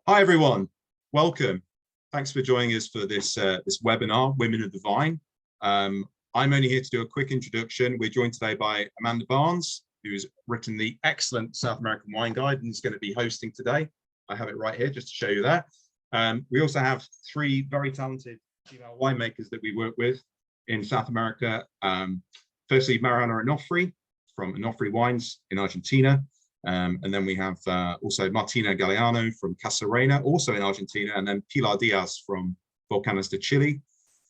Hi everyone, welcome. Thanks for joining us for this this webinar, Women of the Vine. I'm only here to do a quick introduction. We're joined today by Amanda Barnes, who's written the excellent South American Wine Guide and is going to be hosting today. I have it right here just to show you that. We also have three very talented female winemakers that we work with in South America. Firstly, Mariana Onofri from Onofri Wines in Argentina. And then we have also Martina Galeano from Casarena, also in Argentina, and then Pilar Diaz from Volcanes de Chile,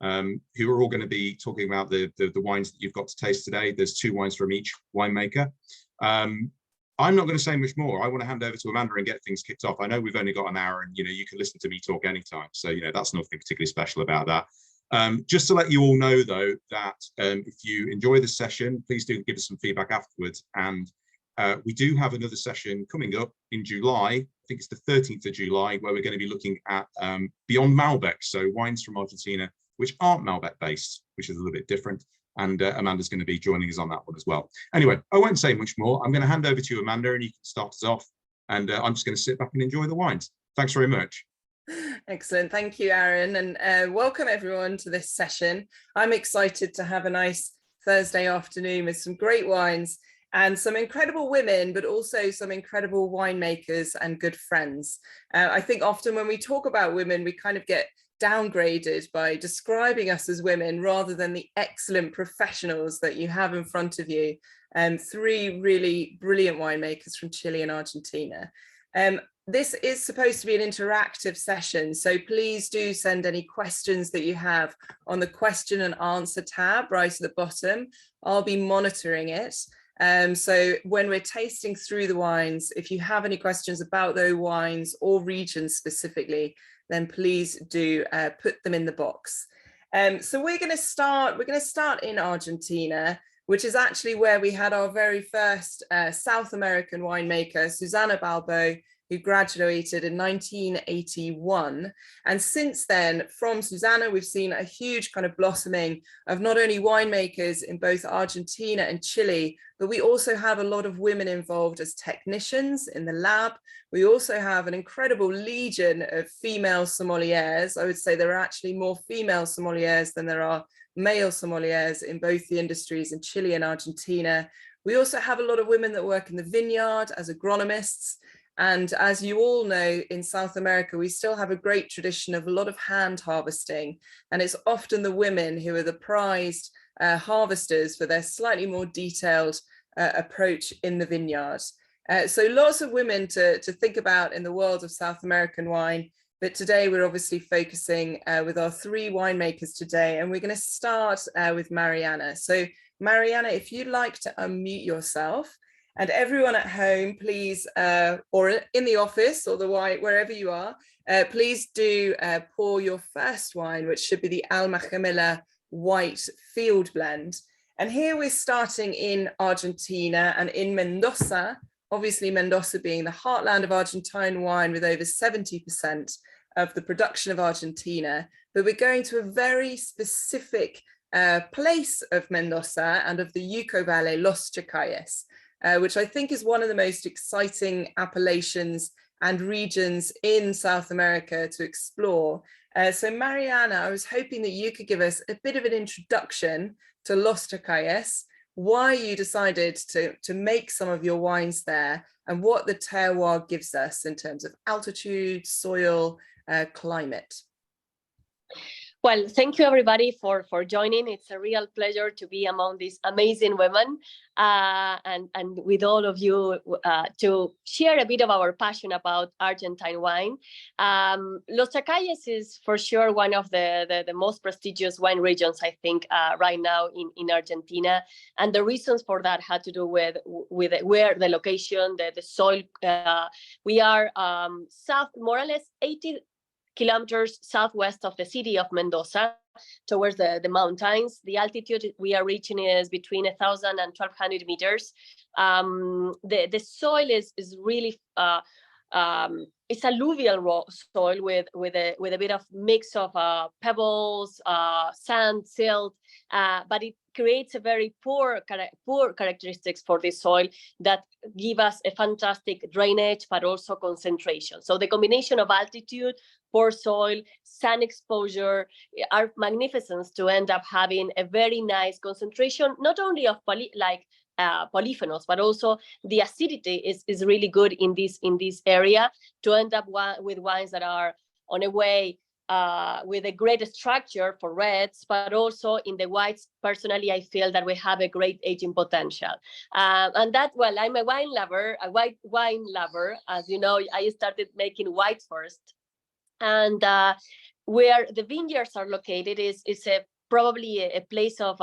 who are all going to be talking about the wines that you've got to taste today. There's 2 wines from each winemaker. I'm not going to say much more. I want to hand over to Amanda and get things kicked off. I know we've only got an hour, and you can listen to me talk anytime, so that's nothing particularly special about that. Just to let you all know, though, that if you enjoy this session, please do give us some feedback afterwards. And we do have another session coming up in July. I think it's the 13th of July, where we're going to be looking at beyond Malbec, so wines from Argentina which aren't Malbec based, which is a little bit different. And Amanda's going to be joining us on that one as well. Anyway, I won't say much more. I'm going to hand over to you, Amanda, and you can start us off. And I'm just going to sit back and enjoy the wines. Thanks very much. Excellent. Thank you, Aaron. And welcome everyone to this session. I'm excited to have a nice Thursday afternoon with some great wines and some incredible women, but also some incredible winemakers and good friends. I think often when we talk about women, we kind of get downgraded by describing us as women rather than the excellent professionals that you have in front of you. 3 really brilliant winemakers from Chile and Argentina. This is supposed to be an interactive session, so please do send any questions that you have on the question and answer tab right at the bottom. I'll be monitoring it. So when we're tasting through the wines, if you have any questions about those wines or regions specifically, then please do put them in the box. So we're going to start in Argentina, which is actually where we had our very first South American winemaker, Susana Balbo, who graduated in 1981. And since then, from Susana, we've seen a huge kind of blossoming of not only winemakers in both Argentina and Chile, but we also have a lot of women involved as technicians in the lab. We also have an incredible legion of female sommeliers. I would say there are actually more female sommeliers than there are male sommeliers in both the industries in Chile and Argentina. We also have a lot of women that work in the vineyard as agronomists. And as you all know, in South America, we still have a great tradition of a lot of hand harvesting. And it's often the women who are the prized harvesters for their slightly more detailed approach in the vineyard. So lots of women to think about in the world of South American wine. But today we're obviously focusing with our 3 winemakers today. And we're going to start with Mariana. So Mariana, if you'd like to unmute yourself. And everyone at home, please, or in the office or the wine, wherever you are, please do pour your first wine, which should be the Alma Gemela White Field Blend. And here we're starting in Argentina and in Mendoza, obviously Mendoza being the heartland of Argentine wine with over 70% of the production of Argentina. But we're going to a very specific place of Mendoza and of the Yuco Valley, Los Chacayes. Which I think is one of the most exciting appellations and regions in South America to explore. So Mariana, I was hoping that you could give us a bit of an introduction to Los Chacayes, why you decided to make some of your wines there, and what the terroir gives us in terms of altitude, soil, climate. Well, thank you everybody for joining. It's a real pleasure to be among these amazing women and with all of you to share a bit of our passion about Argentine wine. Los Chacayes is for sure one of the most prestigious wine regions, I think, right now in Argentina. And the reasons for that had to do with where the location, the soil. We are south, more or less 80 kilometers southwest of the city of Mendoza, towards the mountains. The altitude we are reaching is between 1,000 and 1,200 meters. The soil is really it's alluvial soil with a bit of mix of pebbles, sand, silt, but it creates a very poor characteristics for the soil that give us a fantastic drainage, but also concentration. So the combination of altitude, poor soil, sun exposure are magnificent to end up having a very nice concentration, not only of polyphenols, but also the acidity is really good in this area to end up with wines that are on a way with a great structure for reds, but also in the whites. Personally, I feel that we have a great aging potential. And that, well, I'm a white wine lover. As you know, I started making white first. And where the vineyards are located is probably a place of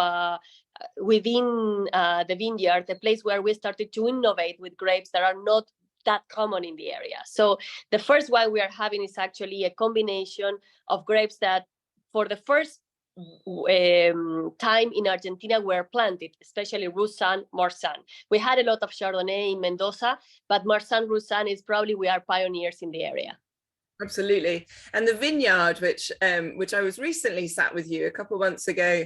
within the vineyard, the place where we started to innovate with grapes that are not that common in the area. So the first wine we are having is actually a combination of grapes that for the first time in Argentina were planted, especially Roussanne, Marsanne. We had a lot of Chardonnay in Mendoza, but Marsanne, Roussanne is probably we are pioneers in the area. Absolutely. And the vineyard, which I was recently sat with you a couple of months ago,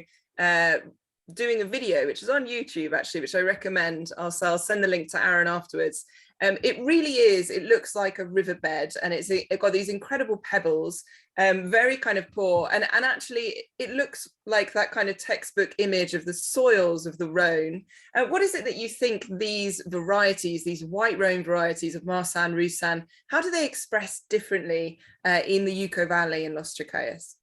doing a video, which is on YouTube actually, which I recommend. I'll send the link to Aaron afterwards. It really is, it looks like a riverbed, and it's got these incredible pebbles, very kind of poor, and actually it looks like that kind of textbook image of the soils of the Rhone. What is it that you think these varieties, these white Rhone varieties of Marsanne, Roussanne, how do they express differently in the Uco Valley in Los Chacayes?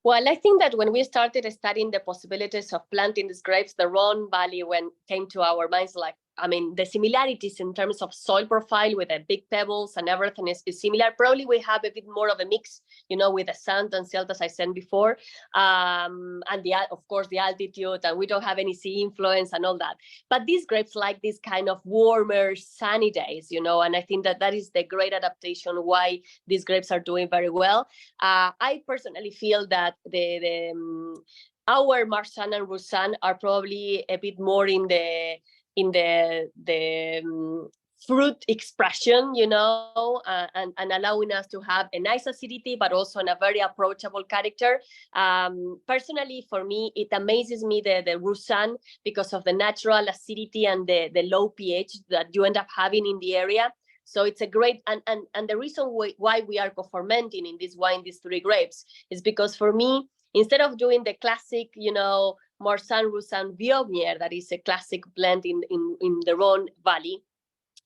Well, I think that when we started studying the possibilities of planting these grapes, the Rhone Valley came to our minds, like, I mean, the similarities in terms of soil profile with the big pebbles and everything is similar. Probably we have a bit more of a mix, you know, with the sand and silt, as I said before, and of course the altitude, and we don't have any sea influence and all that. But these grapes like this kind of warmer, sunny days, you know, and I think that is the great adaptation why these grapes are doing very well. I personally feel that our Marsanne and Roussanne are probably a bit more in the fruit expression, you know, and allowing us to have a nice acidity, but also in a very approachable character. Personally, for me, it amazes me the Roussanne because of the natural acidity and the low pH that you end up having in the area. So it's a great, and the reason why we are co-fermenting in this wine, these three grapes, is because for me, instead of doing the classic, you know, Marsanne, Roussanne, Viognier, that is a classic blend in the Rhone Valley,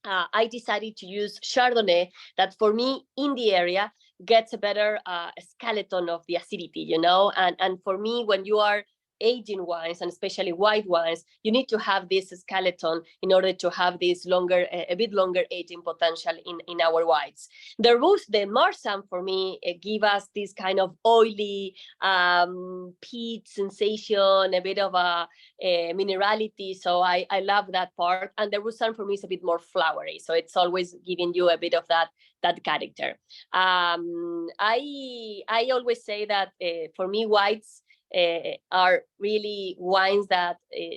I decided to use Chardonnay that for me in the area gets a better skeleton of the acidity, you know, and for me, when you are aging wines, and especially white wines, you need to have this skeleton in order to have this a bit longer aging potential in our whites. The Marsanne for me give us this kind of oily peat sensation, a bit of a minerality. So I love that part. And the Roussanne for me is a bit more flowery. So it's always giving you a bit of that character. I always say that for me, whites are really wines that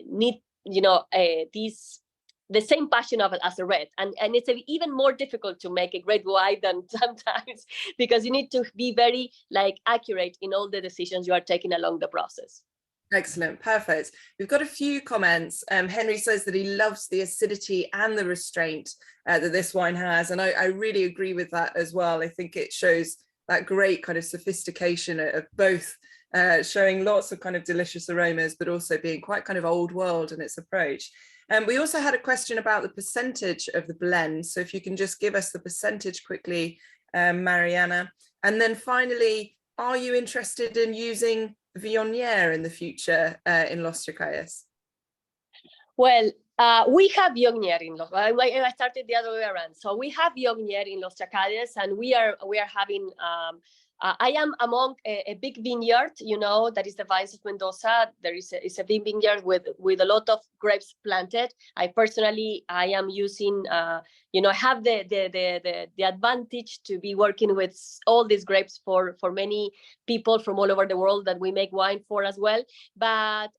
need, you know, the same passion of it as a red, and it's even more difficult to make a great white than sometimes because you need to be very accurate in all the decisions you are taking along the process. Excellent, perfect. We've got a few comments. Henry says that he loves the acidity and the restraint that this wine has, and I really agree with that as well. I think it shows that great kind of sophistication of both, showing lots of kind of delicious aromas, but also being quite kind of old world in its approach. And we also had a question about the percentage of the blend. So if you can just give us the percentage quickly, Mariana. And then finally, are you interested in using Viognier in the future in Los Chacayes? Well, we have Viognier in Los. I started the other way around. So we have Viognier in Los Chacayes, and we are having. I am among a big vineyard, you know, that is the Vines of Mendoza. There is a big vineyard with a lot of grapes planted. I am using, you know, have the advantage to be working with all these grapes for many people from all over the world that we make wine for as well. But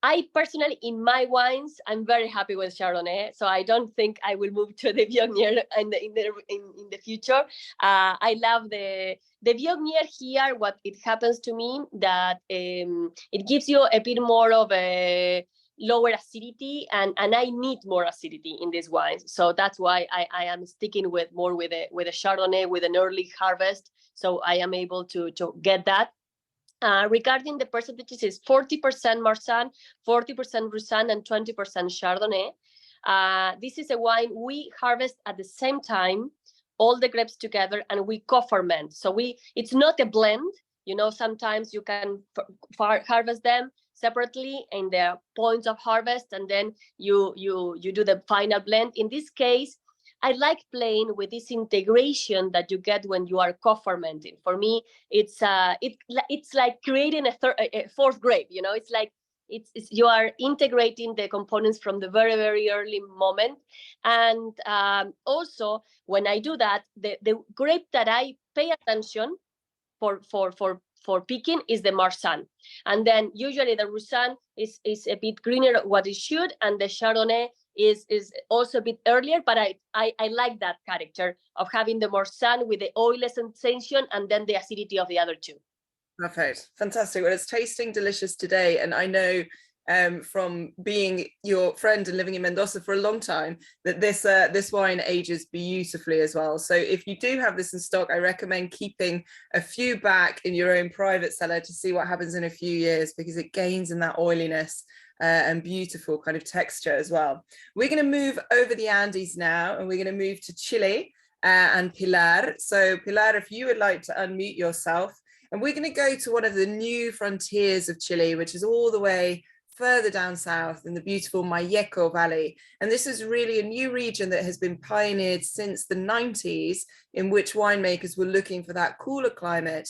I personally, in my wines, I'm very happy with Chardonnay, so I don't think I will move to the Viognier in the future. I love the Viognier here. What it happens to me that it gives you a bit more of a lower acidity, and I need more acidity in these wines, so that's why I am sticking with a Chardonnay with an early harvest, so I am able to get that. Regarding the percentages, is 40% Marsanne, 40% Roussanne, and 20% Chardonnay. This is a wine we harvest at the same time, all the grapes together, and we co-ferment. So it's not a blend. You know, sometimes you can harvest them separately in their points of harvest, and then you do the final blend. In this case, I like playing with this integration that you get when you are co-fermenting. For me, it's like creating a fourth grape. You know, it's like you are integrating the components from the very, very early moment. And also, when I do that, the grape that I pay attention for picking is the Marsanne, and then usually the Roussanne is a bit greener, what it should, and the Chardonnay is also a bit earlier, but I like that character of having the Marsanne with the oily sensation and then the acidity of the other two. Perfect, fantastic. Well, it's tasting delicious today, and I know from being your friend and living in Mendoza for a long time that this wine ages beautifully as well. So if you do have this in stock, I recommend keeping a few back in your own private cellar to see what happens in a few years, because it gains in that oiliness and beautiful kind of texture as well. We're going to move over the Andes now, and we're going to move to Chile and Pilar. So Pilar, if you would like to unmute yourself, and we're going to go to one of the new frontiers of Chile, which is all the way further down south in the beautiful Malleco Valley. And this is really a new region that has been pioneered since the 90s, in which winemakers were looking for that cooler climate,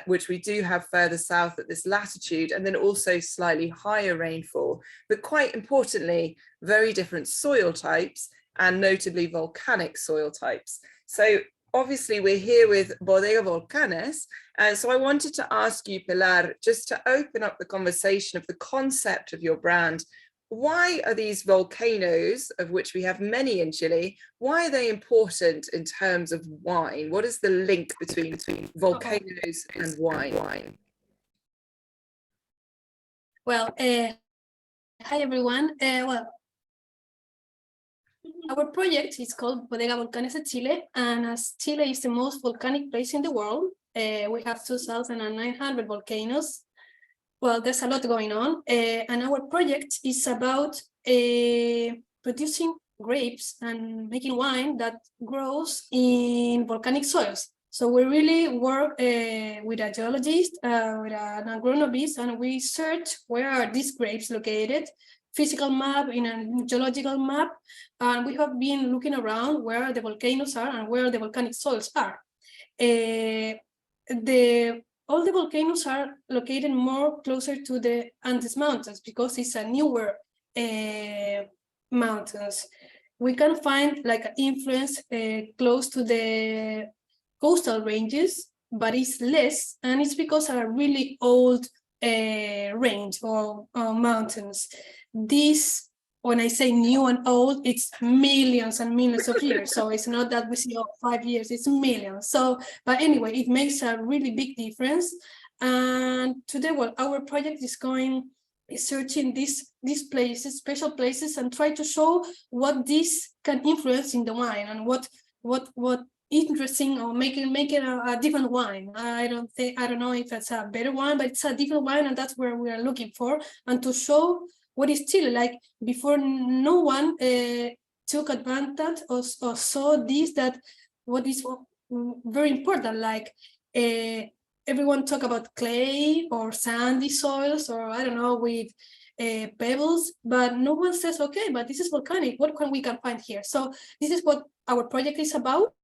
which we do have further south at this latitude, and then also slightly higher rainfall, but quite importantly, very different soil types, and notably volcanic soil types. So obviously we're here with Bodega Volcanes, and so I wanted to ask you, Pilar, just to open up the conversation of the concept of your brand. Why are these volcanoes, of which we have many in Chile, why are they important in terms of wine? What is the link between volcanoes and wine? Well, hi everyone. Well, our project is called Bodega Volcanes de Chile, and as Chile is the most volcanic place in the world, we have 2,900 volcanoes. Well, there's a lot going on, and our project is about producing grapes and making wine that grows in volcanic soils. So we really work with a geologist, with an agronomist, and we search where are these grapes located, physical map, in a geological map, and we have been looking around where the volcanoes are and where the volcanic soils are. All the volcanoes are located more closer to the Andes Mountains because it's a newer mountains. We can find like an influence close to the coastal ranges, but it's less, and it's because of a really old range or mountains. This, when I say new and old, it's millions and millions of years. So it's not that we see 5 years, it's millions. So, but anyway, it makes a really big difference. And today, well, our project is searching these places, special places, and try to show what this can influence in the wine and what interesting or make it a different wine. I don't know if it's a better wine, but it's a different wine, and that's where we are looking for, and to show what is Chile like before. No one took advantage or saw this, that what is very important, like everyone talk about clay or sandy soils, or I don't know, with pebbles, but no one says, okay, but this is volcanic, what can we find here? So this is what our project is about.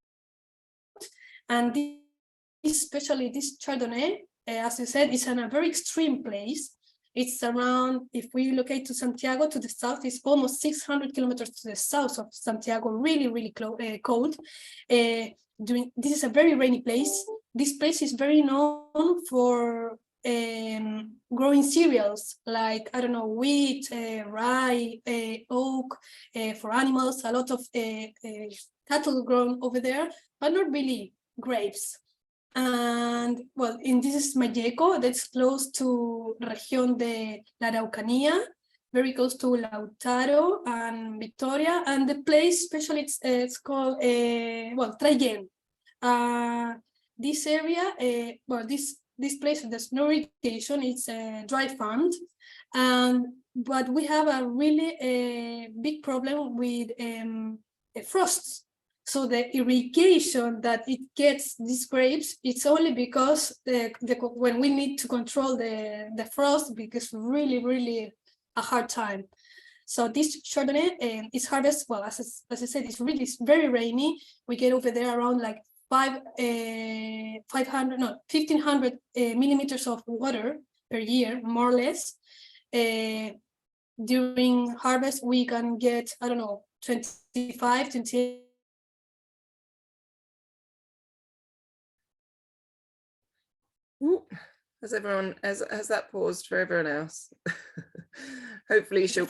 And this, especially this Chardonnay, as you said, is in a very extreme place. It's around, if we locate to Santiago to the south, it's almost 600 kilometers to the south of Santiago, really, really cold. This is a very rainy place. This place is very known for growing cereals like, I don't know, wheat, rye, oak for animals, a lot of cattle grown over there, but not really grapes. And well, in this is Malleco, that's close to Región de la Araucanía, very close to Lautaro and Victoria, and the place especially it's called well, Traiguén. This area, well, this place there's no irrigation, it's dry farmed, but we have a really big problem with frosts. So the irrigation that it gets these grapes, it's only because when we need to control the frost, because really a hard time. So this Chardonnay is harvested, well, as I said, it's really very rainy. We get over there around like 1,500 millimeters of water per year, more or less. During harvest, we can get, I don't know, 25, 28. Has everyone, has that paused for everyone else? Hopefully she'll.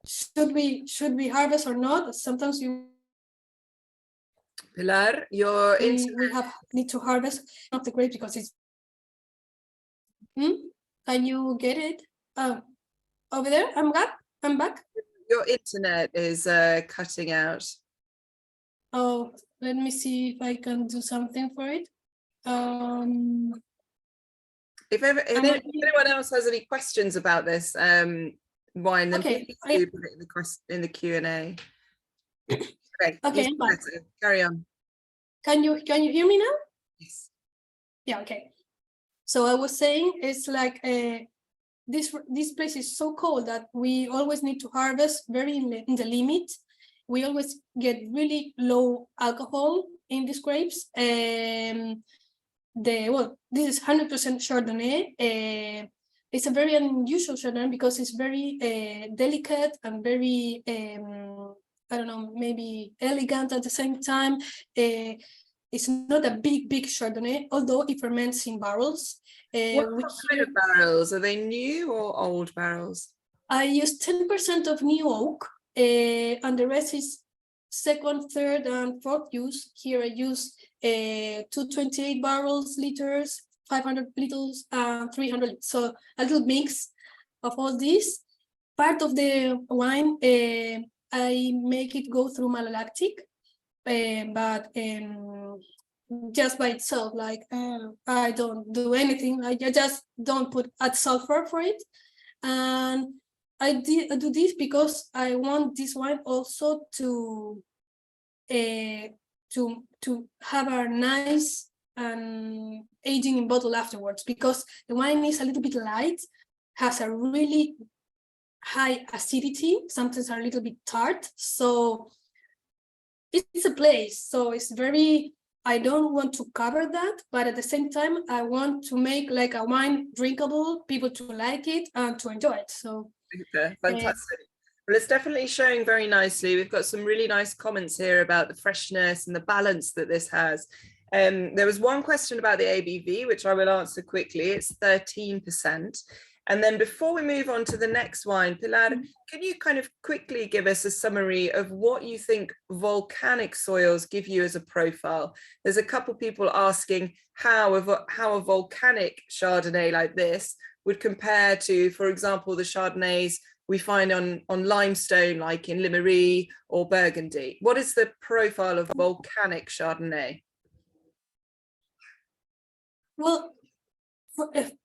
Should we harvest or not? Sometimes Pilar, we need to harvest not the grape because it's. Can you get it? Over there, I'm back. Your internet is cutting out. Oh, let me see if I can do something for it. If anyone else has any questions about this wine, then okay, please do put it in the Q&A. Okay, carry on. Can you hear me now? Yes. Yeah. Okay. So I was saying it's like this place is so cold that we always need to harvest very in the limit. We always get really low alcohol in these grapes. This is 100% Chardonnay. It's a very unusual Chardonnay because it's very delicate and very, I don't know, maybe elegant at the same time. It's not a big Chardonnay, although it ferments in barrels. What kind of barrels? Are they new or old barrels? I use 10% of new oak. And the rest is second, third, and fourth use. Here I use 228 liters, 500 liters, and 300 liters. So a little mix of all this. Part of the wine, I make it go through malolactic, but just by itself, like I don't do anything. I just don't add sulfur for it. And I do this because I want this wine also to have a nice aging in bottle afterwards, because the wine is a little bit light, has a really high acidity, sometimes a little bit tart. So it's a place. So it's very, I don't want to cover that, but at the same time, I want to make like a wine drinkable, people to like it and to enjoy it. So. Okay, fantastic. Well, it's definitely showing very nicely. We've got some really nice comments here about the freshness and the balance that this has. There was one question about the ABV, which I will answer quickly. It's 13%. And then before we move on to the next wine, Pilar, can you kind of quickly give us a summary of what you think volcanic soils give you as a profile? There's a couple people asking how a volcanic Chardonnay like this would compare to, for example, the Chardonnays we find on limestone, like in Limery or Burgundy. What is the profile of volcanic Chardonnay? Well,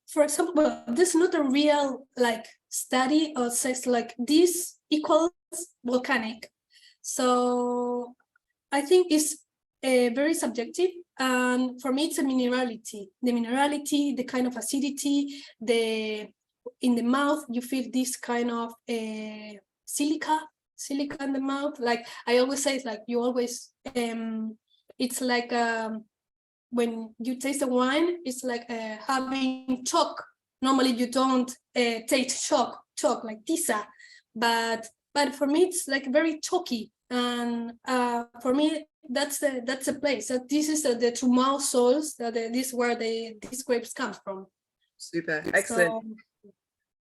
for example, this is not a real like study or says like this equals volcanic. So I think it's very subjective. And for me, it's a minerality. The minerality, the kind of acidity, in the mouth, you feel this kind of silica in the mouth. Like I always say, it's like you always, it's like when you taste the wine, it's like having chalk. Normally you don't taste chalk like tiza, but for me, it's like very chalky. And for me, that's the place. That this is the true mouth souls. That this where these grapes come from. Super, excellent. So,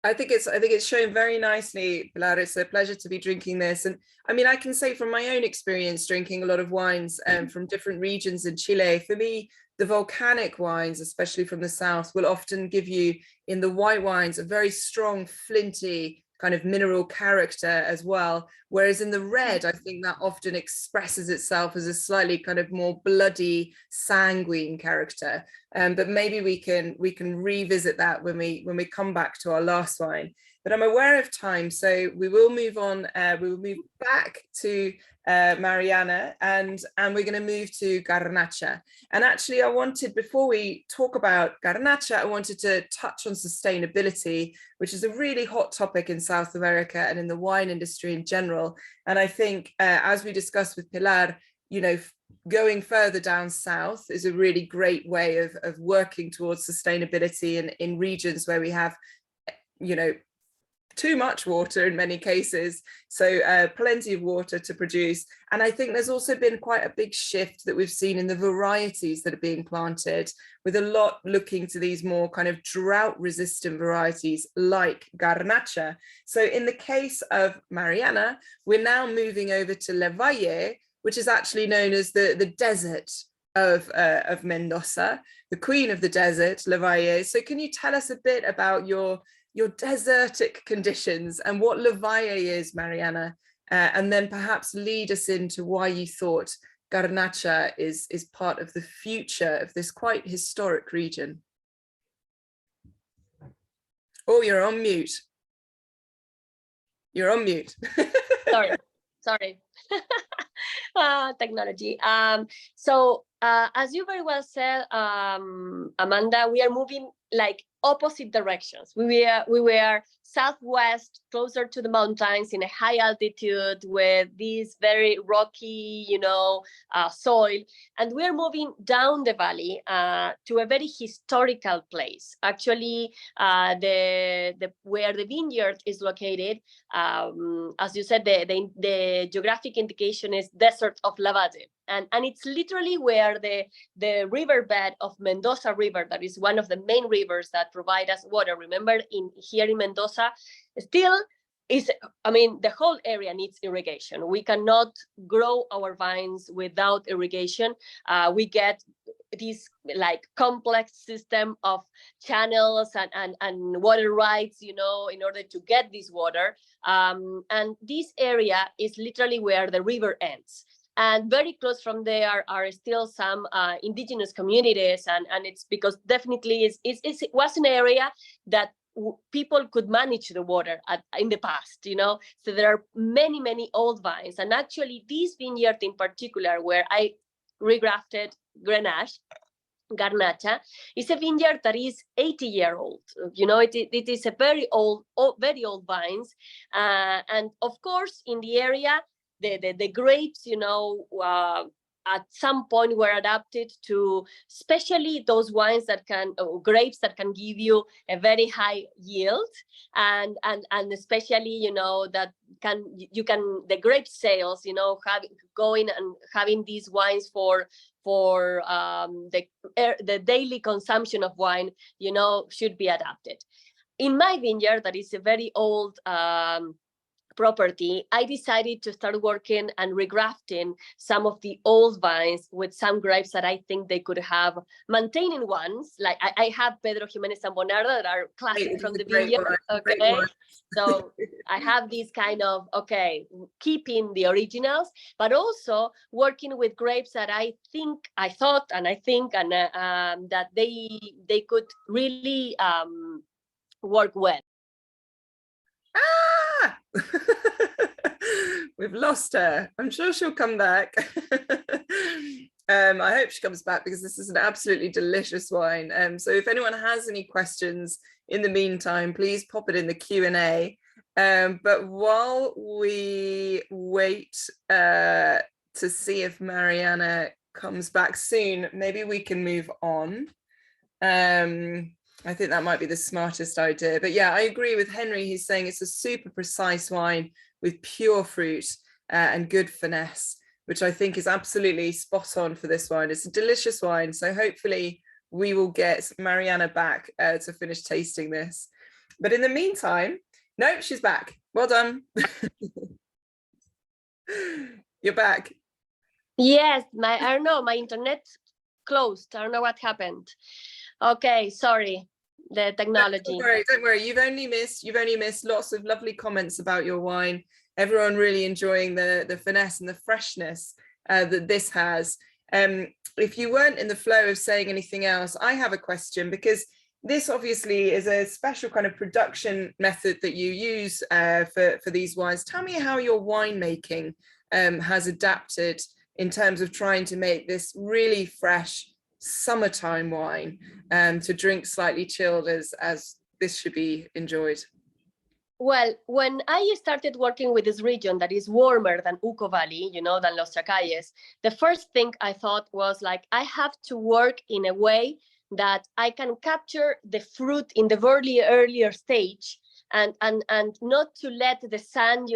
I think it's shown very nicely, Pilar. It's a pleasure to be drinking this. And I mean, I can say from my own experience drinking a lot of wines from different regions in Chile, for me, the volcanic wines, especially from the south, will often give you in the white wines a very strong, flinty kind of mineral character as well. Whereas in the red, I think that often expresses itself as a slightly kind of more bloody, sanguine character. But maybe we can revisit that when we come back to our last wine. But I'm aware of time, so we will move on. We will move back to Mariana, and we're going to move to Garnacha. And actually, I wanted, before we talk about Garnacha, I wanted to touch on sustainability, which is a really hot topic in South America and in the wine industry in general. And I think, as we discussed with Pilar, you know, going further down south is a really great way of working towards sustainability in regions where we have, you know, too much water in many cases, so plenty of water to produce. And I think there's also been quite a big shift that we've seen in the varieties that are being planted, with a lot looking to these more kind of drought resistant varieties like Garnacha. So in the case of Mariana, we're now moving over to Le Valle, which is actually known as the desert of Mendoza, the queen of the desert, Le Valle. So can you tell us a bit about your desertic conditions and what Le Valle is, Mariana, and then perhaps lead us into why you thought Garnacha is part of the future of this quite historic region. Oh, you're on mute. You're on mute. Sorry. Technology. So as you very well said, Amanda, we are moving like opposite directions. We were southwest, closer to the mountains, in a high altitude with this very rocky, soil, and we're moving down the valley to a very historical place. Actually, where the vineyard is located, as you said, the geographic indication is Desert of La Valle. And it's literally where the riverbed of Mendoza River, that is one of the main rivers that provide us water. Remember, here in Mendoza, still is, the whole area needs irrigation. We cannot grow our vines without irrigation. We get this like complex system of channels and water rights, in order to get this water. And this area is literally where the river ends. And very close from there are still some indigenous communities, and it's because definitely it was an area that people could manage the water in the past, So there are many, many old vines, and actually this vineyard in particular, where I regrafted Garnacha, is a vineyard that is 80-year-old. It is a very old vines, and of course in the area, the grapes, at some point were adapted to, especially those wines grapes that can give you a very high yield, and especially, that the grape sales, having these wines for the daily consumption of wine, should be adapted. In my vineyard, that is a very old property, I decided to start working and regrafting some of the old vines with some grapes that I think they could have maintaining ones. Like I have Pedro Jimenez and Bonarda that are classic from the vineyard. Okay, so I have this kind of keeping the originals, but also working with grapes that I think that they could really work well. We've lost her. I'm sure she'll come back. I hope she comes back, because this is an absolutely delicious wine. So if anyone has any questions in the meantime, please pop it in the Q&A. But while we wait to see if Mariana comes back soon, maybe we can move on. I think that might be the smartest idea. But yeah, I agree with Henry. He's saying it's a super precise wine with pure fruit. and good finesse, which I think is absolutely spot on for this wine. It's a delicious wine, so hopefully we will get Mariana back to finish tasting this. But in the meantime, nope, she's back. Well done. You're back. Yes, I don't know, my internet closed. I don't know what happened. Okay, sorry, the technology. Don't worry. You've only missed lots of lovely comments about your wine. Everyone really enjoying the finesse and the freshness that this has. If you weren't in the flow of saying anything else, I have a question, because this obviously is a special kind of production method that you use for these wines. Tell me how your winemaking has adapted in terms of trying to make this really fresh summertime wine to drink slightly chilled as this should be enjoyed. Well, when I started working with this region that is warmer than Uco Valley, than Los Chacalles, the first thing I thought was like, I have to work in a way that I can capture the fruit in the very earlier stage and not to let the sun,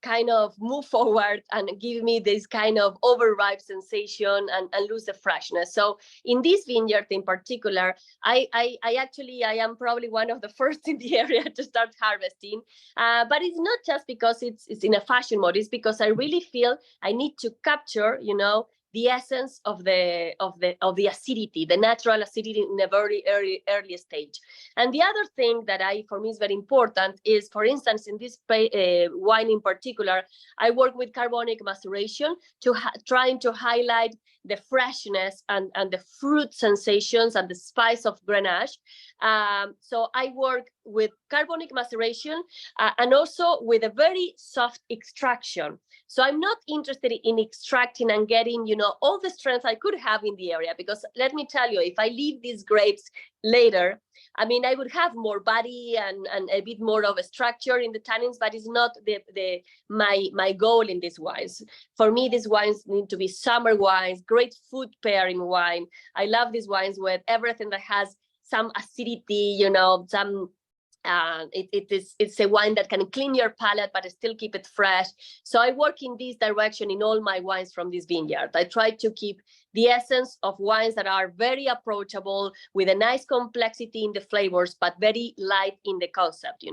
kind of move forward and give me this kind of overripe sensation and lose the freshness. So in this vineyard in particular, I am probably one of the first in the area to start harvesting. But it's not just because it's in a fashion mode, it's because I really feel I need to capture, the essence of the acidity, the natural acidity in a very early stage. And the other thing that for me is very important is, for instance, in this wine in particular, I work with Carbonic Maceration trying to highlight the freshness and the fruit sensations and the spice of Grenache. So I work with Carbonic Maceration and also with a very soft extraction. So I'm not interested in extracting and getting, all the strength I could have in the area, because let me tell you, if I leave these grapes later, I would have more body and a bit more of a structure in the tannins, but it's not my goal in these wines. For me, these wines need to be summer wines, great food pairing wine. I love these wines with everything that has some acidity, some it's a wine that can clean your palate but still keep it fresh. So I work in this direction in all my wines from this vineyard. I try to keep the essence of wines that are very approachable with a nice complexity in the flavors, but very light in the concept,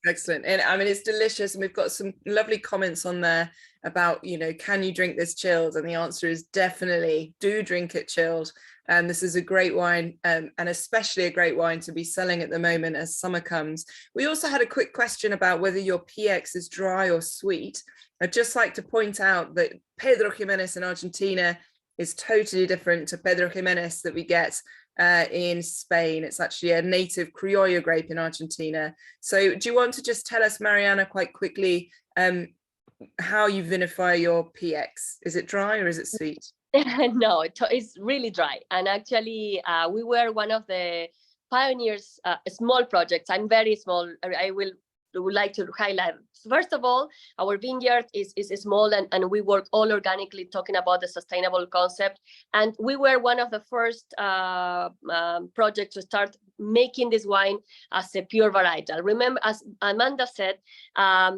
Excellent. And it's delicious. And we've got some lovely comments on there about, can you drink this chilled? And the answer is definitely do drink it chilled. And this is a great wine, and especially a great wine to be selling at the moment as summer comes. We also had a quick question about whether your PX is dry or sweet. I'd just like to point out that Pedro Jimenez in Argentina is totally different to Pedro Jimenez that we get in Spain. It's actually a native Criollo grape in Argentina. So do you want to just tell us, Mariana, quite quickly, how you vinify your PX? Is it dry or is it sweet? No, it's really dry. And actually, we were one of the pioneers, small projects. I'm very small. I would like to highlight. First of all, our vineyard is small and we work all organically, talking about the sustainable concept. And we were one of the first projects to start making this wine as a pure varietal. Remember, as Amanda said, our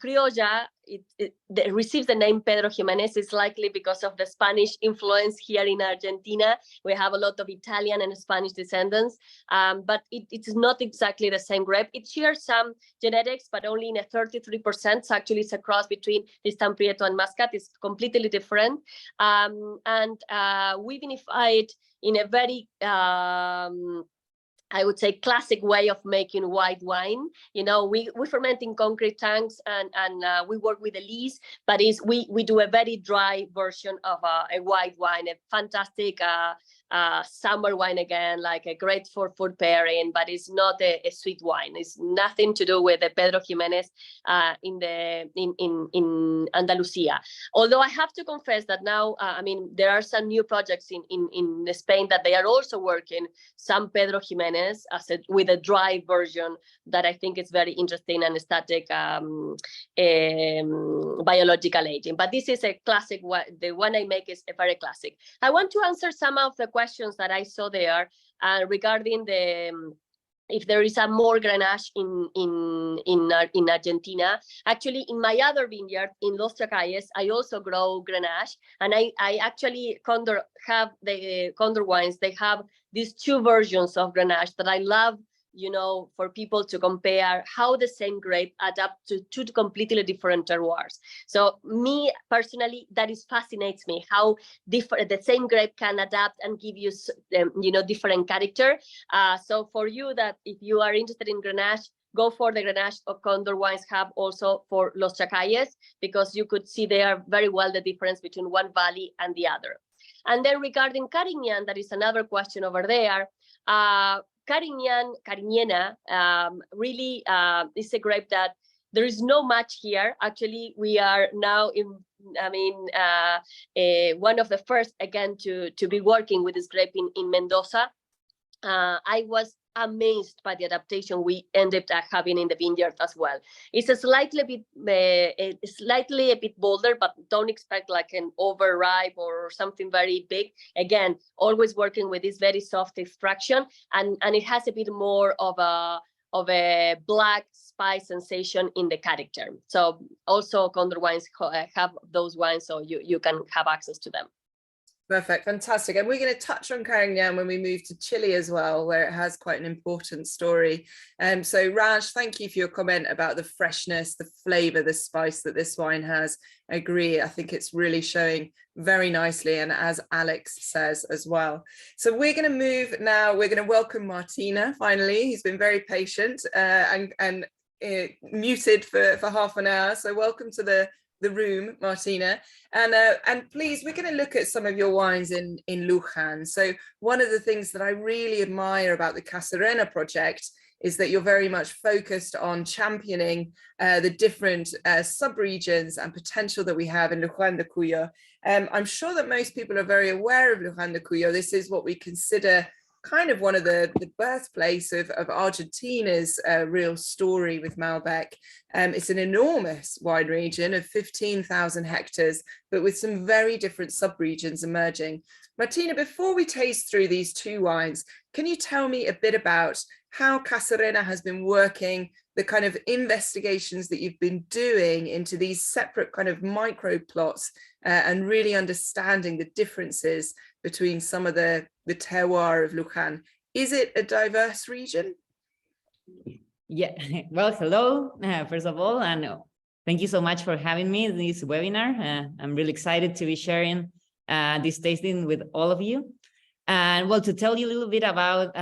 Criolla, it receives the name Pedro Jimenez. Is likely because of the Spanish influence here in Argentina. We have a lot of Italian and Spanish descendants, but it is not exactly the same grape. It shares some genetics, but only in a 33%. So actually, it's a cross between Tristan Prieto and Muscat. It's completely different. And we vinify it in a very I would say classic way of making white wine. We ferment in concrete tanks and we work with a lees, but we do a very dry version of a white wine, a fantastic summer wine again, like a great for food pairing, but it's not a sweet wine. It's nothing to do with the Pedro Jimenez in Andalusia. Although I have to confess that now, there are some new projects in Spain that they are also working some Pedro Jimenez with a dry version that I think is very interesting and static biological aging. But this is a classic one. The one I make is a very classic. I want to answer some of the questions that I saw there regarding the if there is a more Grenache in Argentina. Actually, in my other vineyard in Los Chacayes, I also grow Grenache, and I actually Condor have the Condor wines. They have these two versions of Grenache that I love, you know, for people to compare how the same grape adapt to two completely different terroirs. So me personally, that is fascinates me, how different the same grape can adapt and give you, you know, different character. So for you, that if you are interested in Grenache, go for the Grenache of Condor wines have also for Los Chacayes, because you could see there very well the difference between one valley and the other. And then regarding Carignan, that is another question over there. Carignana really is a grape that there is no match here. Actually, we are now in, I mean, one of the first again to be working with this grape in Mendoza. I was amazed by the adaptation we ended up having in the vineyard as well. It's a slightly a bit bolder, but don't expect like an overripe or something very big. Again, always working with this very soft extraction, and it has a bit more of a black spice sensation in the character. So also Condor wines have those wines, so you can have access to them. Perfect, fantastic. And we're going to touch on Carignan when we move to Chile as well, where it has quite an important story. So Raj, thank you for your comment about the freshness, the flavor, the spice that this wine has. I agree. I think it's really showing very nicely, and as Alex says as well. So we're going to move now. We're going to welcome Martina finally. He's been very patient and muted for half an hour. So welcome to the room, Martina, and please, we're going to look at some of your wines in Luján. So one of the things that I really admire about the Casarena project is that you're very much focused on championing the different sub-regions and potential that we have in Luján de Cuyo. I'm sure that most people are very aware of Luján de Cuyo. This is what we consider kind of one of the birthplace of Argentina's real story with Malbec. It's an enormous wine region of 15,000 hectares, but with some very different sub-regions emerging. Martina, before we taste through these two wines, can you tell me a bit about how Casarena has been working, the kind of investigations that you've been doing into these separate kind of micro plots, and really understanding the differences between some of the terroir of Luján? Is it a diverse region? Yeah, well, hello, first of all, and thank you so much for having me in this webinar. I'm really excited to be sharing this tasting with all of you. And well, to tell you a little bit about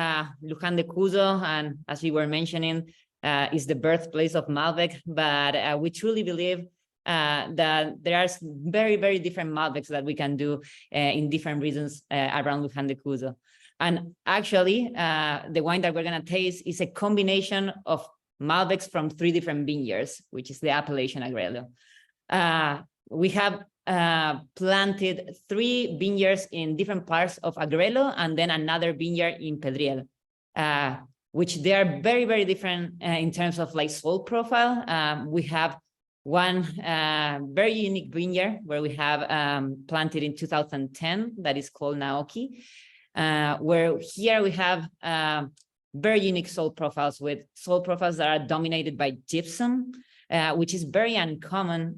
Luján de Cuyo, and as you were mentioning, is the birthplace of Malbec, but we truly believe that there are very, very different Malbecs that we can do in different regions around Luján de Cuyo. And actually, the wine that we're going to taste is a combination of Malbecs from 3 different vineyards, which is the Appellation Agrelo. We have planted 3 vineyards in different parts of Agrelo, and then another vineyard in Pedriel, which they are very, very different in terms of like soil profile. We have one very unique vineyard where we have planted in 2010 that is called Naoki, where here we have very unique soil profiles, with soil profiles that are dominated by gypsum, which is very uncommon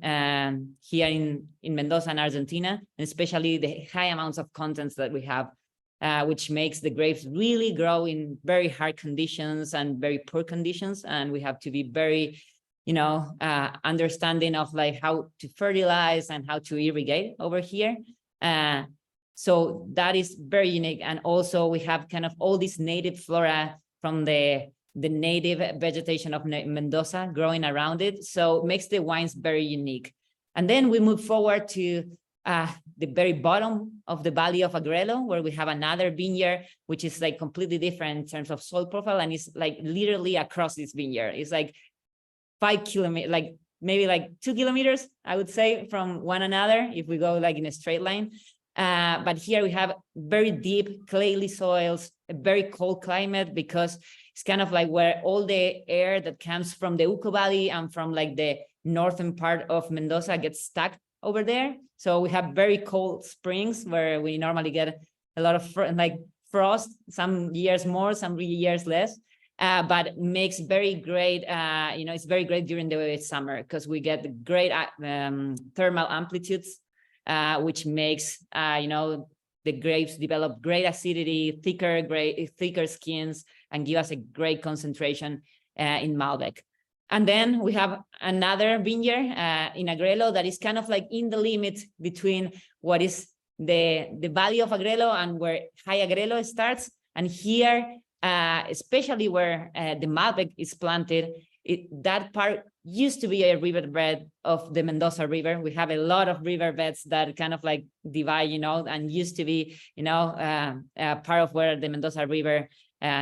here in Mendoza and Argentina, and especially the high amounts of contents that we have, which makes the grapes really grow in very hard conditions and very poor conditions. And we have to be very, understanding of like how to fertilize and how to irrigate over here. So that is very unique. And also we have kind of all this native flora from the native vegetation of Mendoza growing around it. So it makes the wines very unique. And then we move forward to the very bottom of the valley of Agrelo, where we have another vineyard, which is like completely different in terms of soil profile. And it's like literally across this vineyard. It's like 5 kilometers, like maybe like 2 kilometers, I would say, from one another, if we go like in a straight line. But here we have very deep clayey soils, a very cold climate, because it's kind of like where all the air that comes from the Uco Valley and from like the northern part of Mendoza gets stuck over there. So we have very cold springs where we normally get a lot of frost, some years more, some years less. but makes very great, it's very great during the summer because we get great thermal amplitudes, which makes, the grapes develop great acidity, thicker skins, and give us a great concentration in Malbec. And then we have another vineyard in Agrelo that is kind of like in the limit between what is the valley of Agrelo and where High Agrelo starts. And here, especially where the Malbec is planted, that part used to be a riverbed of the Mendoza River. We have a lot of riverbeds that kind of like divide, and used to be, part of where the Mendoza River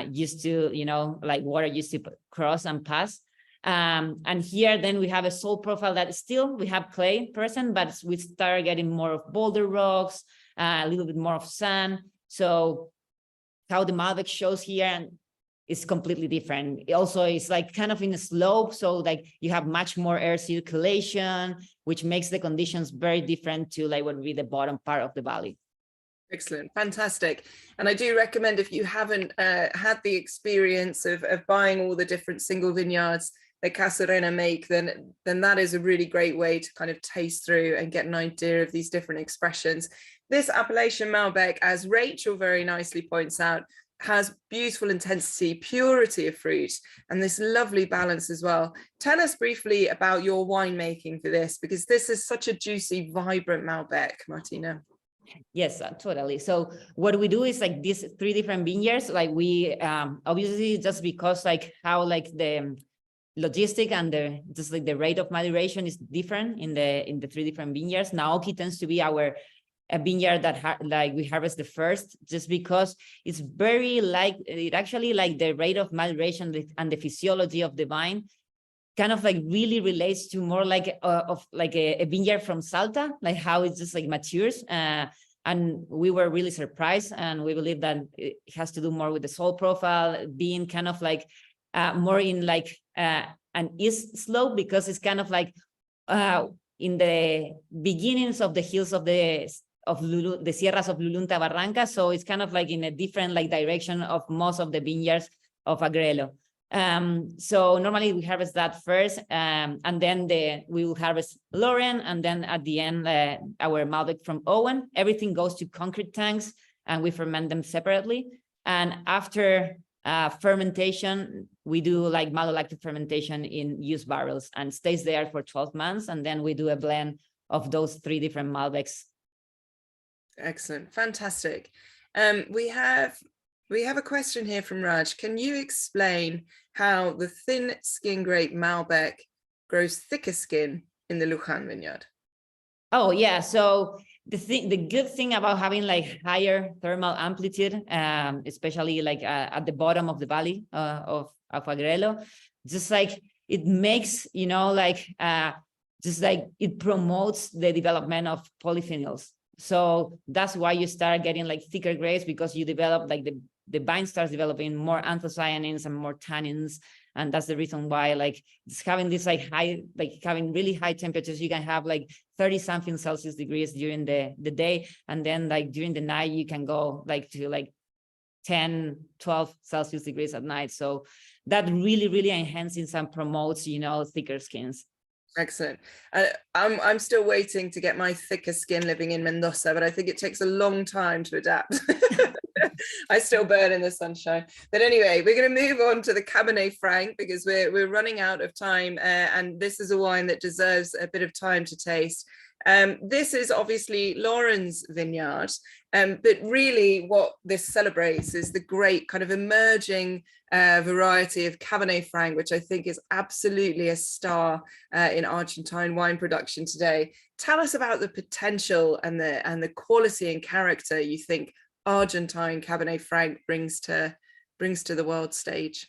used to, like water used to cross and pass. And here then we have a soil profile that still we have clay present, but we start getting more of boulder rocks, a little bit more of sand. So how the Malbec shows here is completely different. It also is like kind of in a slope, so like you have much more air circulation, which makes the conditions very different to like what would be the bottom part of the valley. Excellent, fantastic. And I do recommend, if you haven't had the experience of buying all the different single vineyards that Casarena make, then that is a really great way to kind of taste through and get an idea of these different expressions. This Appellation Malbec, as Rachel very nicely points out, has beautiful intensity, purity of fruit, and this lovely balance as well. Tell us briefly about your winemaking for this, because this is such a juicy, vibrant Malbec, Martina. Yes, totally. So what we do is like these 3 different vineyards, like we obviously just because like how like the logistic and just like the rate of maceration is different in the 3 different vineyards. Naoki tends to be a vineyard that like we harvest the first, just because it's very like it actually like the rate of maceration and the physiology of the vine kind of like really relates to more like of like a vineyard from Salta, like how it just like matures. And we were really surprised, and we believe that it has to do more with the soil profile being kind of like more in like an east slope, because it's kind of like in the beginnings of the hills of the Sierras of Lulunta Barranca. So it's kind of like in a different like direction of most of the vineyards of Agrelo. So normally we harvest that first, and then we will harvest Lauren, and then at the end our Malbec from Owen. Everything goes to concrete tanks, and we ferment them separately. And after fermentation, we do like malolactic fermentation in used barrels, and stays there for 12 months. And then we do a blend of those 3 different Malbecs. Excellent, fantastic. We have a question here from Raj. Can you explain how the thin skin grape Malbec grows thicker skin in the Luján vineyard? Oh yeah, so the good thing about having like higher thermal amplitude, especially like at the bottom of the valley of Agrelo, just like it makes, just like it promotes the development of polyphenols. So that's why you start getting like thicker grapes, because you develop like the vine starts developing more anthocyanins and more tannins. And that's the reason why like just having this like high, like having really high temperatures, you can have like 30 something Celsius degrees during the day. And then like during the night, you can go like to like 10, 12 Celsius degrees at night. So that really, really enhances and promotes, thicker skins. Excellent. I'm still waiting to get my thicker skin living in Mendoza, but I think it takes a long time to adapt. I still burn in the sunshine. But anyway, we're going to move on to the Cabernet Franc, because we're running out of time, and this is a wine that deserves a bit of time to taste. This is obviously Lauren's vineyard, but really what this celebrates is the great kind of emerging variety of Cabernet Franc, which I think is absolutely a star in Argentine wine production today. Tell us about the potential and the quality and character you think Argentine Cabernet Franc brings to the world stage.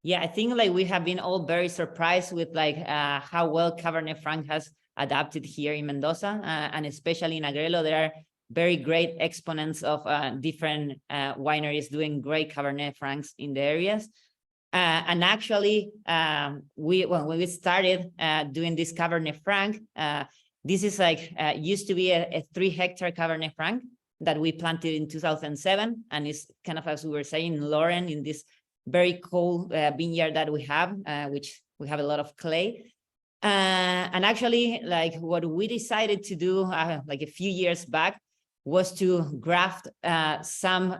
Yeah, I think like we have been all very surprised with like how well Cabernet Franc has adapted here in Mendoza, and especially in Agrelo. There are very great exponents of different wineries doing great Cabernet Francs in the areas. And actually, when we started doing this Cabernet Franc, this is like used to be a 3-hectare Cabernet Franc that we planted in 2007, and it's kind of, as we were saying, Lauren, in this very cold vineyard that we have, which we have a lot of clay. And actually, like what we decided to do like a few years back was to graft some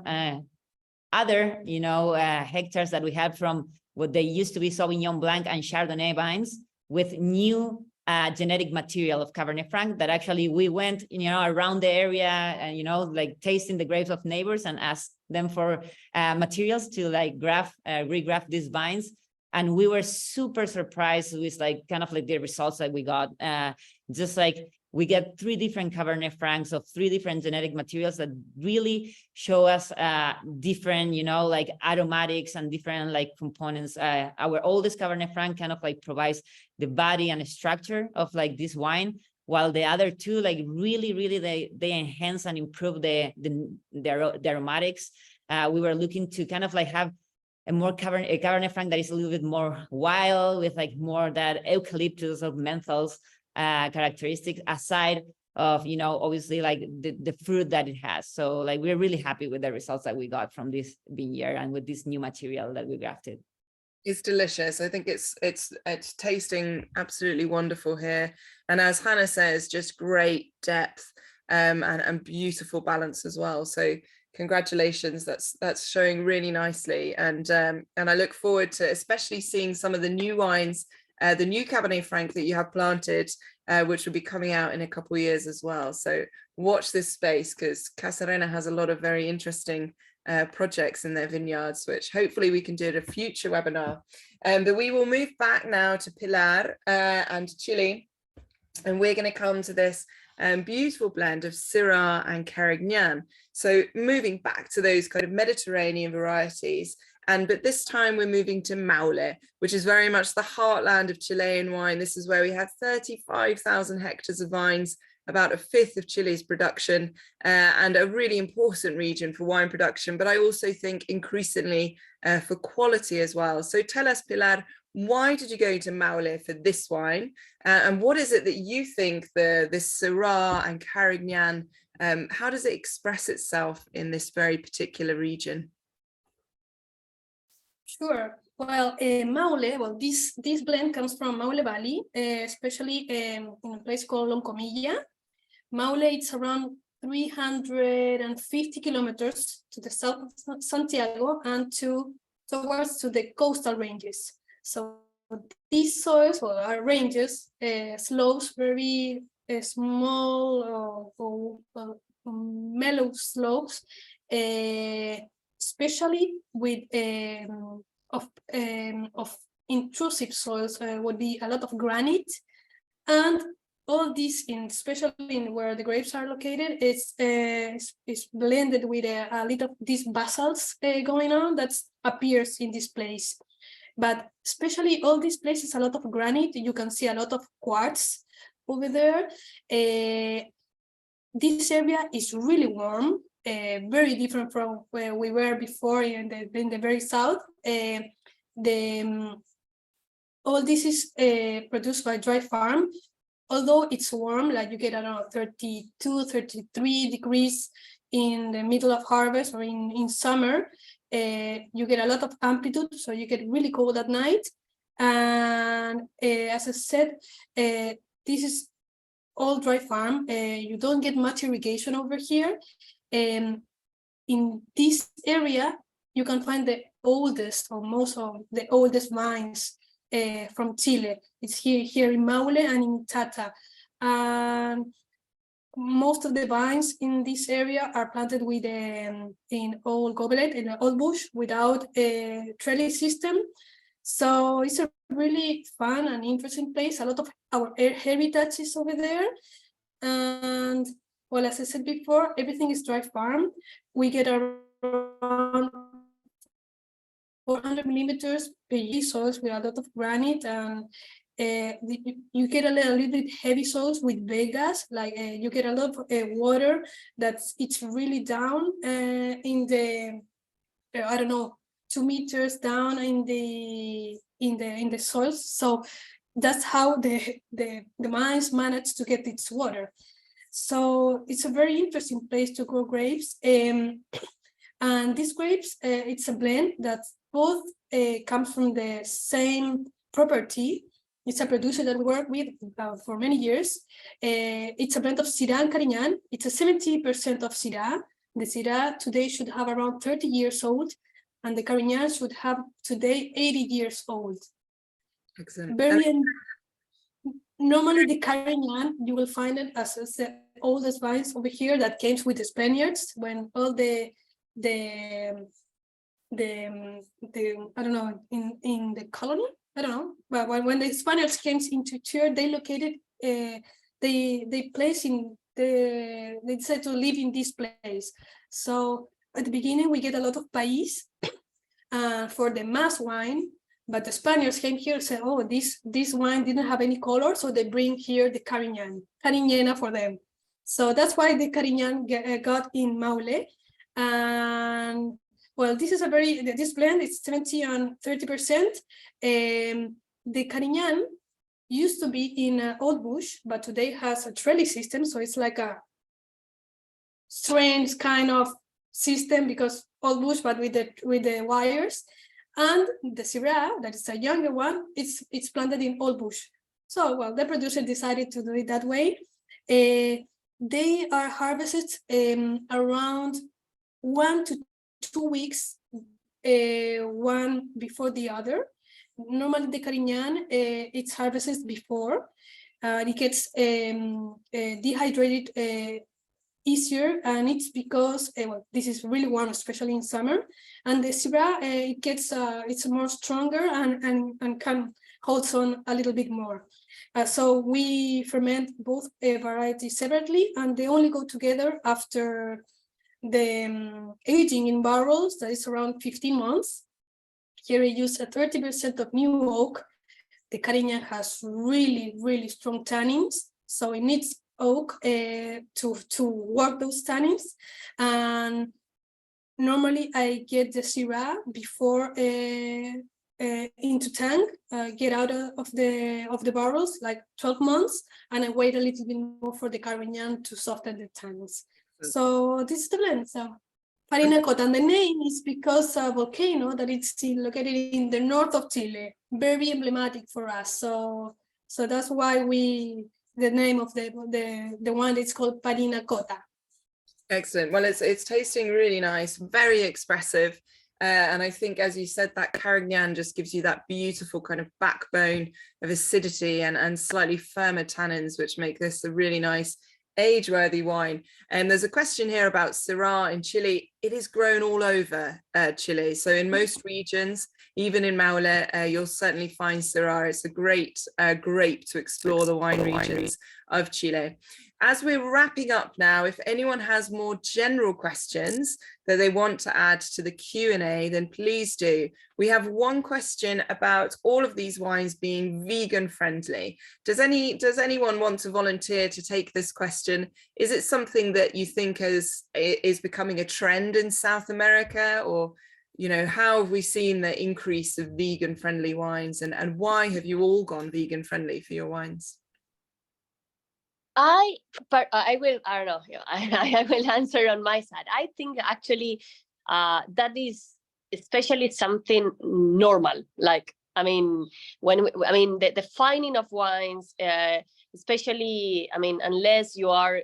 other, hectares that we had from what they used to be Sauvignon Blanc and Chardonnay vines with new genetic material of Cabernet Franc that actually we went, around the area and, like tasting the grapes of neighbors and asked them for materials to like regraft these vines. And we were super surprised with like kind of like the results that we got. Just like we get 3 different Cabernet Francs of 3 different genetic materials that really show us different, like aromatics and different like components. Our oldest Cabernet Franc kind of like provides the body and structure of like this wine, while the other 2 like really they enhance and improve the aromatics. We were looking to kind of like have a Cabernet Franc that is a little bit more wild with like more that eucalyptus or menthols characteristics, aside of obviously like the fruit that it has. So like we're really happy with the results that we got from this vineyard and with this new material that we grafted. It's delicious. I think it's tasting absolutely wonderful here, and as Hannah says, just great depth and beautiful balance as well. So congratulations, that's showing really nicely, and I look forward to especially seeing some of the new wines, the new Cabernet Franc that you have planted, which will be coming out in a couple of years as well. So watch this space, because Casarena has a lot of very interesting projects in their vineyards, which hopefully we can do at a future webinar. But we will move back now to Pilar and Chile, and we're going to come to this beautiful blend of Syrah and Carignan. So moving back to those kind of Mediterranean varieties, but this time we're moving to Maule, which is very much the heartland of Chilean wine. This is where we have 35,000 hectares of vines, about 1/5 of Chile's production, and a really important region for wine production, but I also think increasingly for quality as well. So tell us, Pilar, why did you go to Maule for this wine? And what is it that you think this Syrah and Carignan, how does it express itself in this very particular region? Sure. Well, Maule, this blend comes from Maule Valley, especially in a place called Loncomilla. Maule, it's around 350 kilometers to the south of Santiago and towards the coastal ranges. So these soils are ranges, slopes, very small mellow slopes, especially with of intrusive soils would be a lot of granite, and all this, especially in where the grapes are located, is blended with a little of these basalts going on that appears in this place. But especially all these places, a lot of granite. You can see a lot of quartz over there. This area is really warm, very different from where we were before in the very south. All this is produced by dry farm. Although it's warm, like you get around 32, 33 degrees in the middle of harvest or in summer, you get a lot of amplitude, so you get really cold at night. And as I said, this is all dry farm. You don't get much irrigation over here. In this area, you can find the oldest or most of the oldest vines from Chile. It's here in Maule and in Tata. Most of the vines in this area are planted with in old goblet, in an old bush, without a trellis system. So it's a really fun and interesting place. A lot of our heritage is over there. And well, as I said before, everything is dry farm. We get around 400 millimeters per year soils with a lot of granite, and you get a little bit heavy soils with vegas, like you get a lot of water it's really down in the I don't know, 2 meters down in the soils. So that's how the mines manage to get its water. So it's a very interesting place to grow grapes. And these grapes, it's a blend that both comes from the same property. It's a producer that we work with for many years. It's a blend of Syrah and Carignan. It's a 70% of Syrah. The Syrah today should have around 30 years old, and the Carignan should have today 80 years old. Excellent. Normally the Carignan, you will find it as the oldest vines over here that came with the Spaniards when all the I don't know, in the colony, I don't know, but when the Spaniards came into Chile, they located, they placed in they decided to live in this place. So at the beginning we get a lot of país for the mass wine, but the Spaniards came here and said, oh, this wine didn't have any color, so they bring here the Carignana for them. So that's why the Carignan got in Maule. And well, this is this blend is 70 and 30%. The Carignan used to be in Old Bush, but today has a trellis system. So it's like a strange kind of system because Old Bush, but with the wires. And the Syrah, that is a younger one, it's planted in Old Bush. So, well, the producer decided to do it that way. They are harvested around 1 to 2 weeks, one before the other. Normally the Carignan, it's harvested before. It gets dehydrated easier, and it's because well, this is really warm, especially in summer. And the Syrah, it gets it's more stronger and can hold on a little bit more. So we ferment both varieties separately, and they only go together after the aging in barrels. That is around 15 months. Here we use a 30% of new oak. The Carignan has really, really strong tannins, so it needs oak to work those tannins. And normally I get the Syrah before into tank, get out of the barrels like 12 months, and I wait a little bit more for the Carignan to soften the tannins. So this is the blend. So Parinacota, and the name is because a volcano that it's located in the north of Chile, very emblematic for us. So that's why the name of the wine is called Parinacota. Excellent. Well, it's tasting really nice, very expressive. And I think, as you said, that Carignan just gives you that beautiful kind of backbone of acidity and slightly firmer tannins, which make this a really nice age-worthy wine. And there's a question here about Syrah in Chile. It is grown all over Chile. So in most regions, even in Maule, you'll certainly find Syrah. It's a great grape to explore the wine regions of Chile. As we're wrapping up now, if anyone has more general questions that they want to add to the Q&A, then please do. We have one question about all of these wines being vegan friendly. Does anyone want to volunteer to take this question? Is it something that you think is becoming a trend in South America, or how have we seen the increase of vegan friendly wines, and why have you all gone vegan friendly for your wines? I will answer on my side. I think actually that is especially something normal. Like, the finding of wines, especially, unless you are,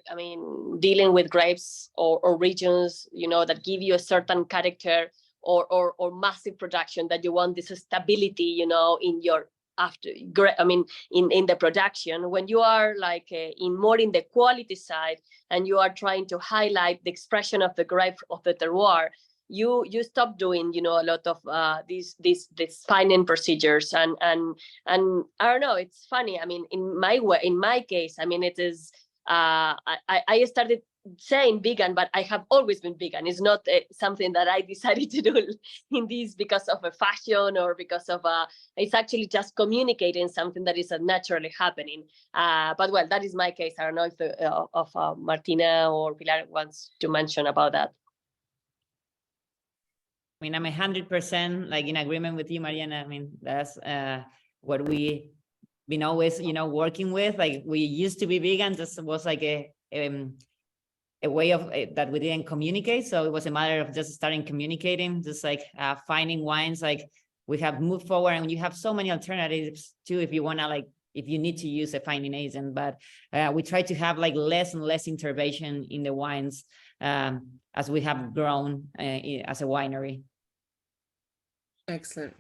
dealing with grapes or regions, that give you a certain character or massive production, that you want this stability, in your in the production. When you are like more in the quality side, and you are trying to highlight the expression of the grape, of the terroir, you stop doing a lot of these finding procedures, and I don't know, it's funny. In my case, it is I started saying vegan, but I have always been vegan. It's not something that I decided to do in this because of a fashion or because of it's actually just communicating something that is naturally happening. But well, that is my case. I don't know if Martina or Pilar wants to mention about that. I'm 100% like in agreement with you, Mariana. That's what we been always, working with. Like, we used to be vegan. This was like a way of that we didn't communicate. So it was a matter of just starting communicating, just like finding wines. Like we have moved forward, and you have so many alternatives too if you want to, like, if you need to use a finding agent. But we try to have like less and less intervention in the wines as we have grown as a winery. Excellent.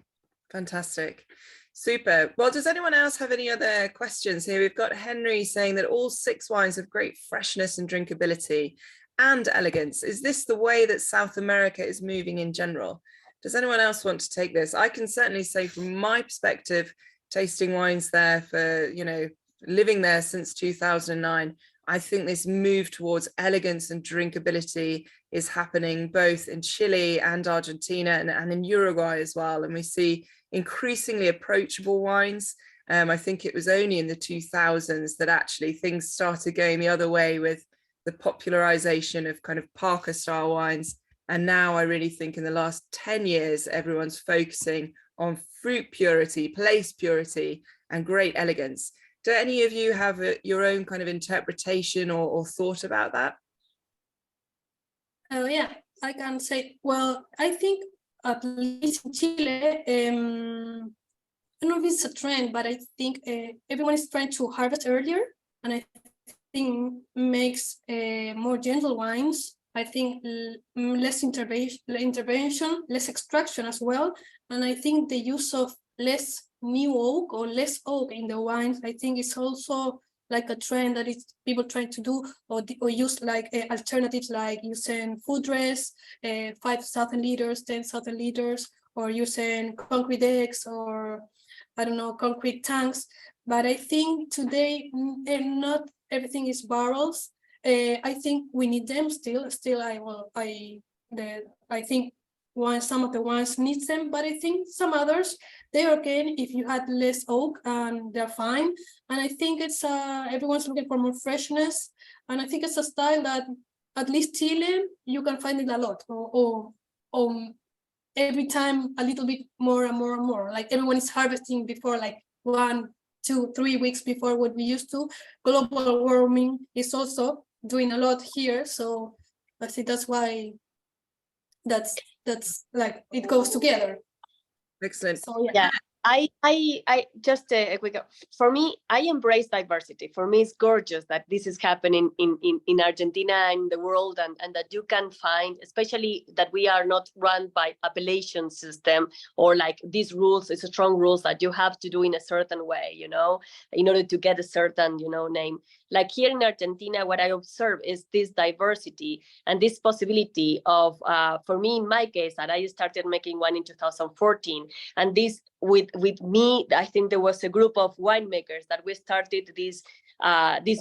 Fantastic. Super. Well, does anyone else have any other questions here? We've got Henry saying that all 6 wines have great freshness and drinkability and elegance. Is this the way that South America is moving in general? Does anyone else want to take this? I can certainly say from my perspective, tasting wines there for, you know, living there since 2009, I think this move towards elegance and drinkability is happening both in Chile and Argentina and in Uruguay as well. And we see increasingly approachable wines. I think it was only in the 2000s that actually things started going the other way with the popularization of kind of Parker style wines. And now I really think in the last 10 years, everyone's focusing on fruit purity, place purity, and great elegance. Do any of you have your own kind of interpretation or thought about that? Oh yeah, I can say, well, I think at least in Chile, I don't know if it's a trend, but I think everyone is trying to harvest earlier, and I think makes more gentle wines. I think less intervention, less extraction as well, and I think the use of less new oak or less oak in the wines, I think it's also like a trend that is people trying to do, or use like alternatives like using food dress, 5,000 liters, 10,000 liters, or using concrete decks, or I don't know, concrete tanks. But I think today not everything is barrels. I think we need them still. I think some of the ones need them, but I think some others, they're okay if you had less oak, and they're fine. And I think it's everyone's looking for more freshness, and I think it's a style that at least Chile you can find it a lot, or every time a little bit more and more and more. Like everyone is harvesting before, like 1, 2, 3 weeks before what we used to. Global warming is also doing a lot here, so I think that's why that's like it goes together. Excellent. So Yeah, I just a quick, for me, I embrace diversity. For me, it's gorgeous that this is happening in Argentina and in the world, and that you can find, especially that we are not run by appellation system, or like these rules, it's strong rules that you have to do in a certain way, you know, in order to get a certain, you know, name. Like here in Argentina, what I observe is this diversity and this possibility of, for me, in my case, that I started making wine in 2014, and this with me, I think there was a group of winemakers that we started this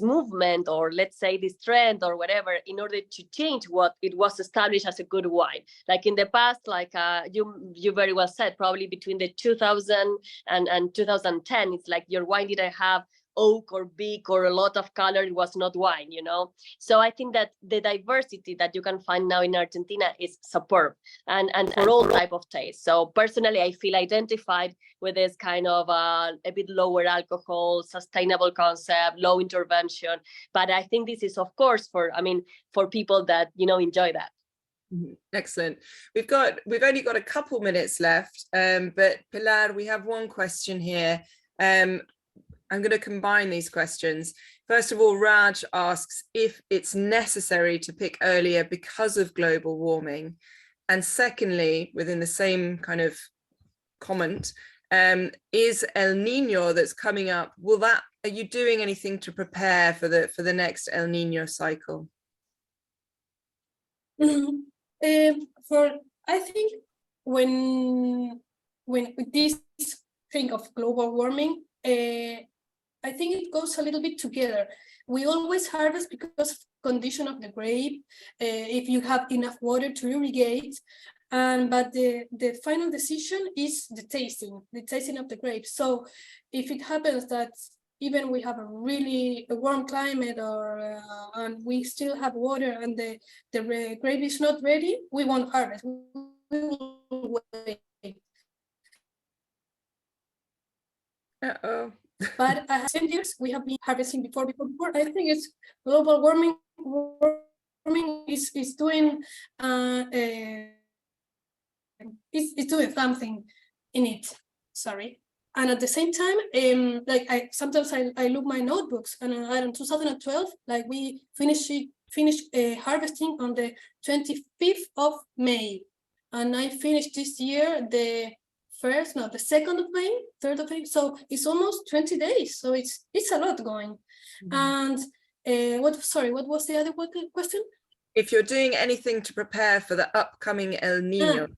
movement, or let's say this trend or whatever, in order to change what it was established as a good wine. Like in the past, like you very well said, probably between the 2000 and 2010, it's like your wine didn't have oak or big or a lot of color, it was not wine, you know. So I think that the diversity that you can find now in Argentina is superb, and for all type of taste. So personally, I feel identified with this kind of a bit lower alcohol, sustainable concept, low intervention. But I think this is, of course, for people that, you know, enjoy that. Excellent. We've only got a couple minutes left, but Pilar, we have one question here. I'm going to combine these questions. First of all, Raj asks if it's necessary to pick earlier because of global warming. And secondly, within the same kind of comment, is El Nino that's coming up, are you doing anything to prepare for the next El Nino cycle? I think when this thing of global warming, I think it goes a little bit together. We always harvest because of condition of the grape, if you have enough water to irrigate, but the final decision is the tasting of the grape. So if it happens that even we have a really warm climate, or and we still have water and the grape is not ready, we won't harvest. We will wait. Uh-oh. But 10 years we have been harvesting before. I think it's global warming is doing it's doing something in it. Sorry. And at the same time, like sometimes I look my notebooks, and in 2012, like we finished harvesting on the 25th of May, and I finished this year the 2nd of May, 3rd of May. So it's almost 20 days. So it's a lot going. And what was the other question? If you're doing anything to prepare for the upcoming El Nino.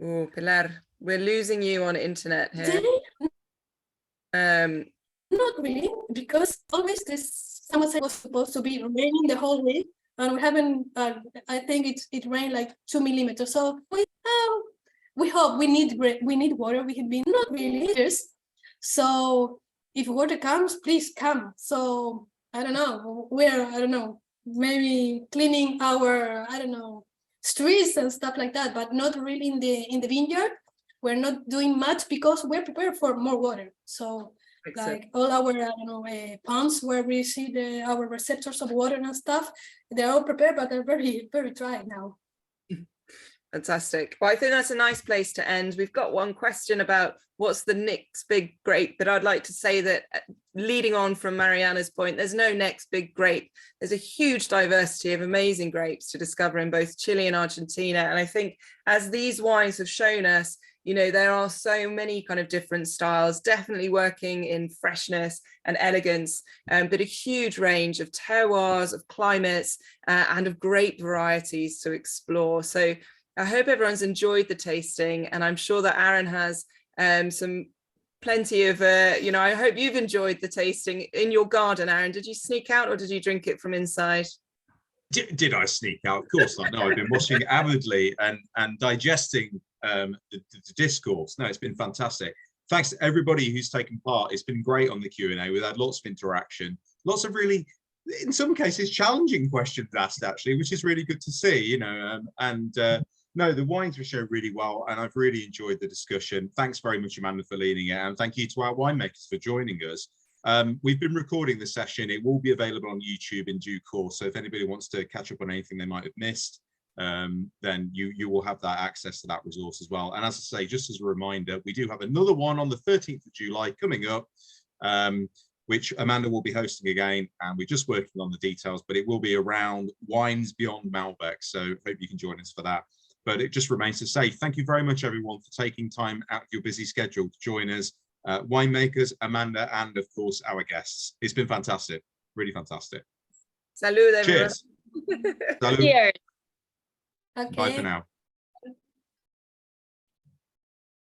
Oh, Pilar, we're losing you on internet here. Not really, because always someone said it was supposed to be raining the whole week, and we haven't. I think it rained like 2 millimeters. So we hope we need water. We have been not really years. So if water comes, please come. So I don't know, maybe cleaning our streets and stuff like that, but not really in the vineyard. We're not doing much because we're prepared for more water. So like all our ponds where we see our receptors of water and stuff, they're all prepared, but they're very, very dry now. Fantastic. Well, I think that's a nice place to end. We've got one question about what's the next big grape, but I'd like to say that leading on from Mariana's point, there's no next big grape. There's a huge diversity of amazing grapes to discover in both Chile and Argentina. And I think as these wines have shown us, there are so many kind of different styles, definitely working in freshness and elegance, but a huge range of terroirs, of climates, and of grape varieties to explore. So I hope everyone's enjoyed the tasting, and I'm sure that Aaron has plenty of, I hope you've enjoyed the tasting in your garden. Aaron, did you sneak out or did you drink it from inside? Did I sneak out? Of course not. No, I've been watching avidly and digesting the discourse. No, it's been fantastic. Thanks to everybody who's taken part. It's been great on the Q&A. We've had lots of interaction, lots of really, in some cases, challenging questions asked, actually, which is really good to see, no, the wines were shown really well, and I've really enjoyed the discussion. Thanks very much, Amanda, for leading it, and thank you to our winemakers for joining us. We've been recording the session. It will be available on YouTube in due course, so if anybody wants to catch up on anything they might have missed, then you will have that access to that resource as well. And as I say, just as a reminder, we do have another one on the 13th of July coming up, which Amanda will be hosting again, and we're just working on the details, but it will be around wines beyond Malbec, so hope you can join us for that. But it just remains to say thank you very much, everyone, for taking time out of your busy schedule to join us, winemakers, Amanda, and of course our guests. It's been fantastic, really fantastic. Salud, everyone. Cheers. Salud. Cheers. Okay. Bye for now.